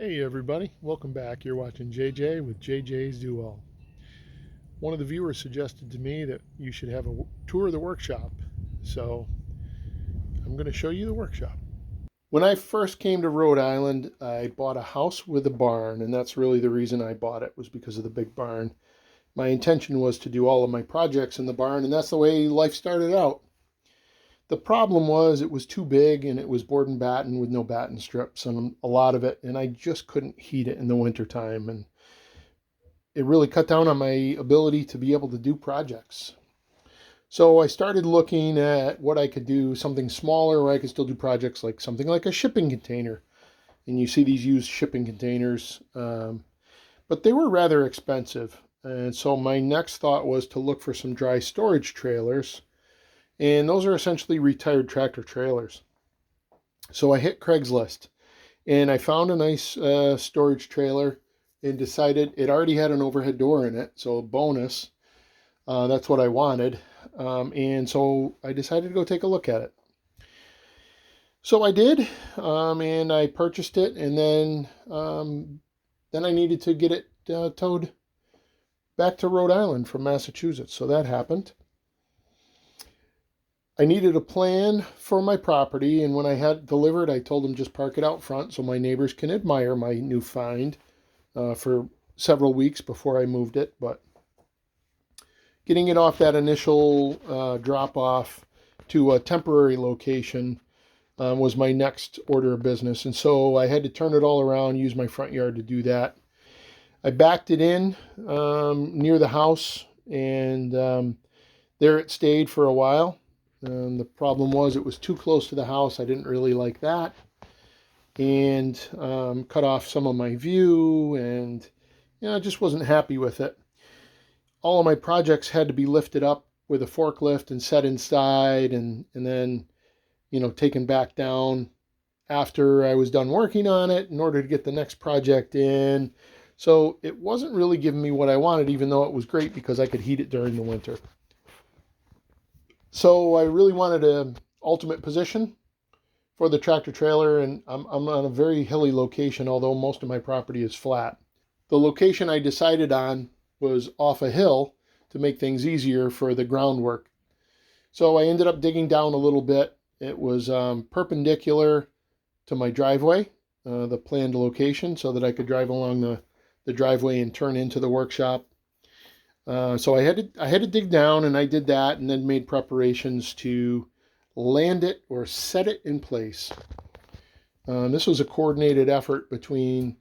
Hey everybody, welcome back. You're watching JJ with JJ's Do All. One of the viewers suggested to me that you should have a tour of the workshop, so I'm going to show you the workshop. When I first came to Rhode Island, I bought a house with a barn, and that's really the reason I bought it, was because of the big barn. My intention was to do all of my projects in the barn, and that's the way life started out. The problem was it was too big and it was board and batten with no batten strips and a lot of it, and I just couldn't heat it in the wintertime, and it really cut down on my ability to be able to do projects. So I started looking at what I could do, something smaller where I could still do projects, like something like a shipping container. And you see these used shipping containers, but they were rather expensive. And so my next thought was to look for some dry storage trailers. And those are essentially retired tractor trailers. So I hit Craigslist and I found a nice storage trailer and decided it already had an overhead door in it. So bonus, that's what I wanted. And so I decided to go take a look at it. So I did, and I purchased it, and then I needed to get it towed back to Rhode Island from Massachusetts. So that happened. I needed a plan for my property, and when I had it delivered, I told them just park it out front so my neighbors can admire my new find for several weeks before I moved it. But getting it off that initial drop off to a temporary location was my next order of business. And so I had to turn it all around, use my front yard to do that. I backed it in near the house, and there it stayed for a while. The problem was it was too close to the house. I didn't really like that, and cut off some of my view, and I just wasn't happy with it. All of my projects had to be lifted up with a forklift and set inside, and then taken back down after I was done working on it in order to get the next project in. So it wasn't really giving me what I wanted, even though it was great because I could heat it during the winter. So I really wanted an ultimate position for the tractor trailer, and I'm on a very hilly location, although most of my property is flat. The location I decided on was off a hill to make things easier for the groundwork. So I ended up digging down a little bit. It was perpendicular to my driveway, the planned location, so that I could drive along the driveway and turn into the workshop. So I had to dig down, and I did that, and then made preparations to land it or set it in place. This was a coordinated effort between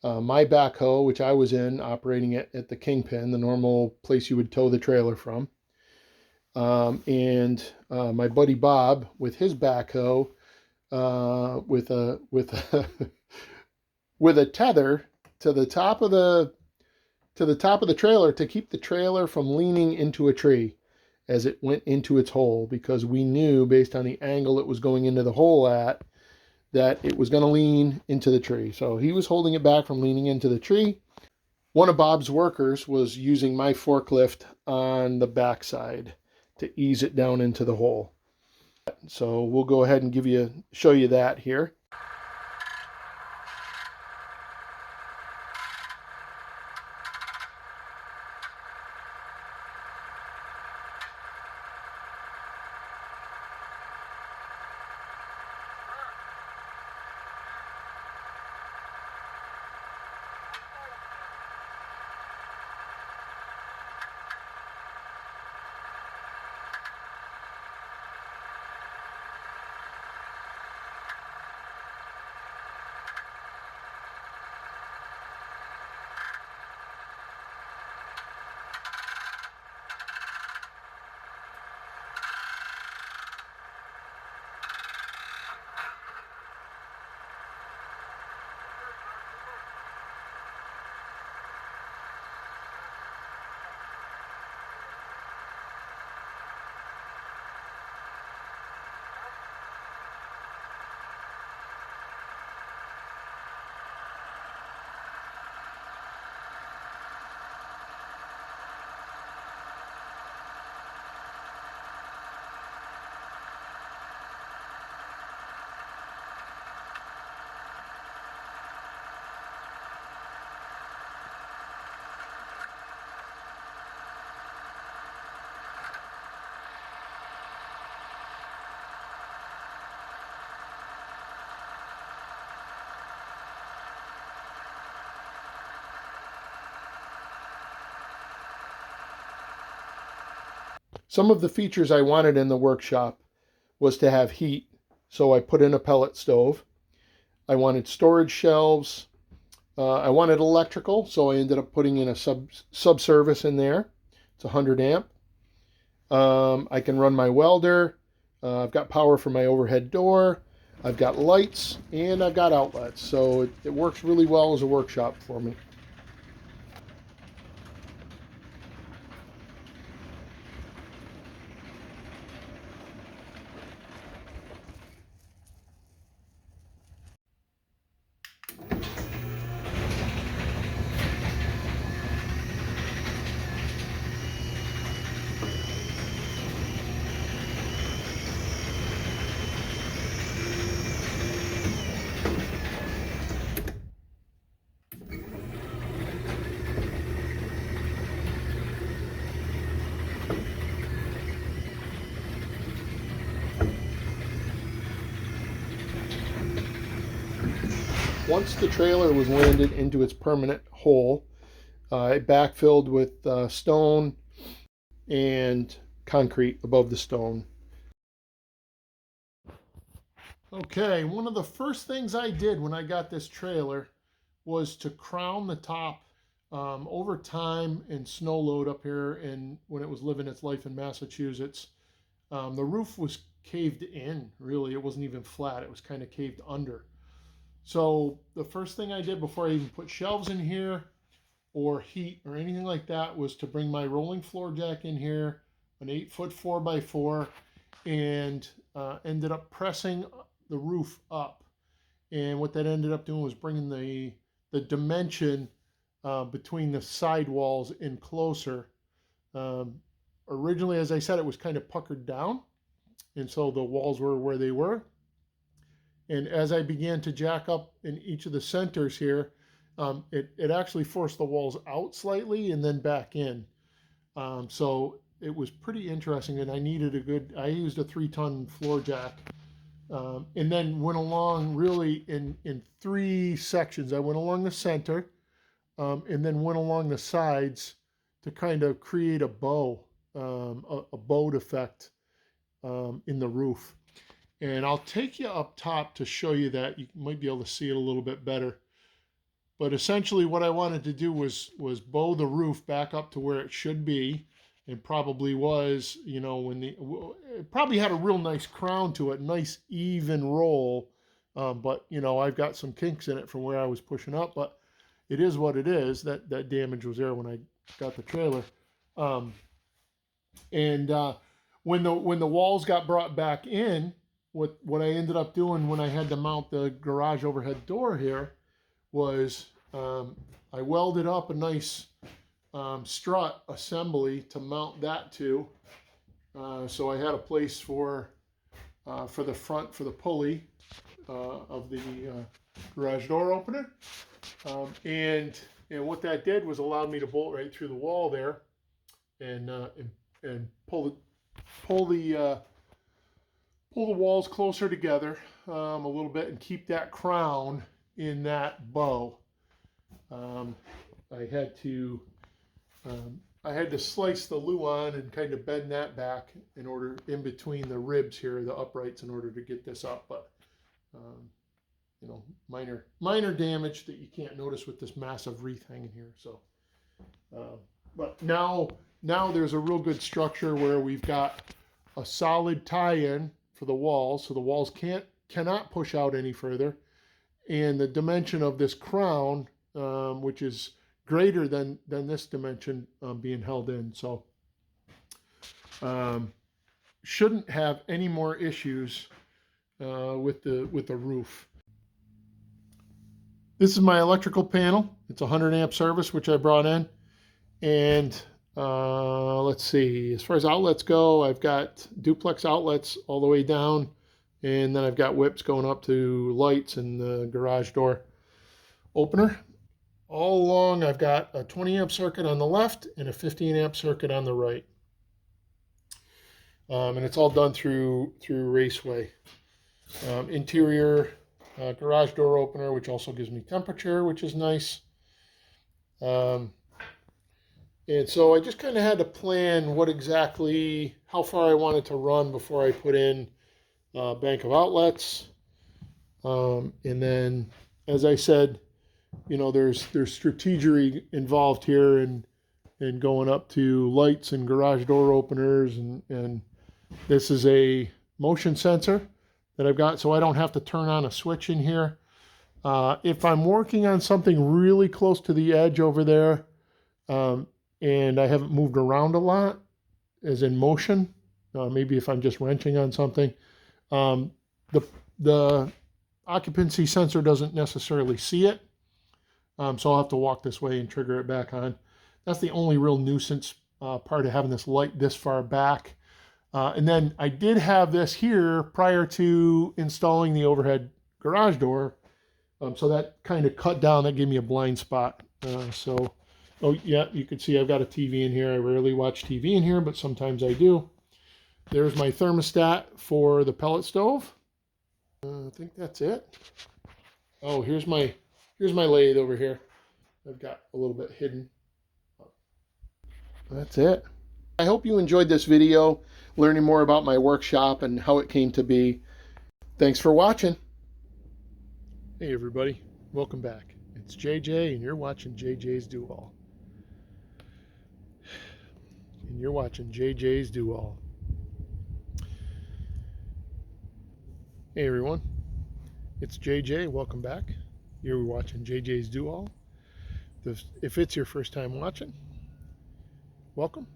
my backhoe, which I was in operating it at the Kingpin, the normal place you would tow the trailer from, and my buddy Bob with his backhoe, with a with a tether to the top of the trailer to keep the trailer from leaning into a tree as it went into its hole, because we knew based on the angle it was going into the hole at that it was going to lean into the tree. So he was holding it back from leaning into the tree. One of Bob's workers was using my forklift on the backside to ease it down into the hole. So we'll go ahead and show you that here. Some of the features I wanted in the workshop was to have heat, so I put in a pellet stove. I wanted storage shelves. I wanted electrical, so I ended up putting in a subservice in there. It's 100 amp. I can run my welder. I've got power for my overhead door. I've got lights, and I've got outlets, so it works really well as a workshop for me. Once the trailer was landed into its permanent hole, it backfilled with stone and concrete above the stone. Okay, one of the first things I did when I got this trailer was to crown the top. Over time in snow load up here, and when it was living its life in Massachusetts, the roof was caved in, really. It wasn't even flat, it was kind of caved under. So the first thing I did before I even put shelves in here or heat or anything like that was to bring my rolling floor jack in here, an 8-foot 4x4, and ended up pressing the roof up. And what that ended up doing was bringing the dimension between the side walls in closer. Originally, as I said, it was kind of puckered down, and so the walls were where they were. And as I began to jack up in each of the centers here, it actually forced the walls out slightly and then back in. So it was pretty interesting, and I used a 3-ton floor jack, and then went along really in 3 sections. I went along the center, and then went along the sides to kind of create a bow, a bowed effect in the roof. And I'll take you up top to show you that. You might be able to see it a little bit better. But essentially what I wanted to do was bow the roof back up to where it should be, and probably was, you know, it probably had a real nice crown to it, nice even roll. But, you know, I've got some kinks in it from where I was pushing up, but it is what it is. That damage was there when I got the trailer. When the walls got brought back in, what I ended up doing when I had to mount the garage overhead door here was I welded up a nice strut assembly to mount that to. So I had a place for the front, for the pulley of the garage door opener. And what that did was allowed me to bolt right through the wall there and pull the walls closer together a little bit and keep that crown in that bow. I had to slice the luan and kind of bend that back in between the ribs here, the uprights, in order to get this up. But you know, minor damage that you can't notice with this massive wreath hanging here. So, but now there's a real good structure where we've got a solid tie-in for the walls, so the walls cannot push out any further, and the dimension of this crown, which is greater than this dimension, being held in. So shouldn't have any more issues with the roof. This is my electrical panel. It's a 100 amp service, which I brought in. And let's see, as far as outlets go, I've got duplex outlets all the way down. And then I've got whips going up to lights and the garage door opener. All along, I've got a 20 amp circuit on the left and a 15 amp circuit on the right. And it's all done through Raceway. Interior garage door opener, which also gives me temperature, which is nice. And so I just kind of had to plan how far I wanted to run before I put in a bank of outlets. And then, as I said, there's strategery involved here and going up to lights and garage door openers. And this is a motion sensor that I've got, so I don't have to turn on a switch in here. If I'm working on something really close to the edge over there, and I haven't moved around a lot, as in motion, maybe if I'm just wrenching on something, the occupancy sensor doesn't necessarily see it. So I'll have to walk this way and trigger it back on. That's the only real nuisance part of having this light this far back. And then I did have this here prior to installing the overhead garage door. So that kind of cut down, that gave me a blind spot. Oh yeah, you can see I've got a TV in here. I rarely watch TV in here, but sometimes I do. There's my thermostat for the pellet stove. I think that's it. Oh, here's my lathe over here. I've got a little bit hidden. That's it. I hope you enjoyed this video, learning more about my workshop and how it came to be. Thanks for watching. Hey everybody, welcome back. It's JJ and you're watching JJ's Do All. And you're watching JJ's Do All. Hey everyone, it's JJ, welcome back. You're watching JJ's Do All. If it's your first time watching, welcome.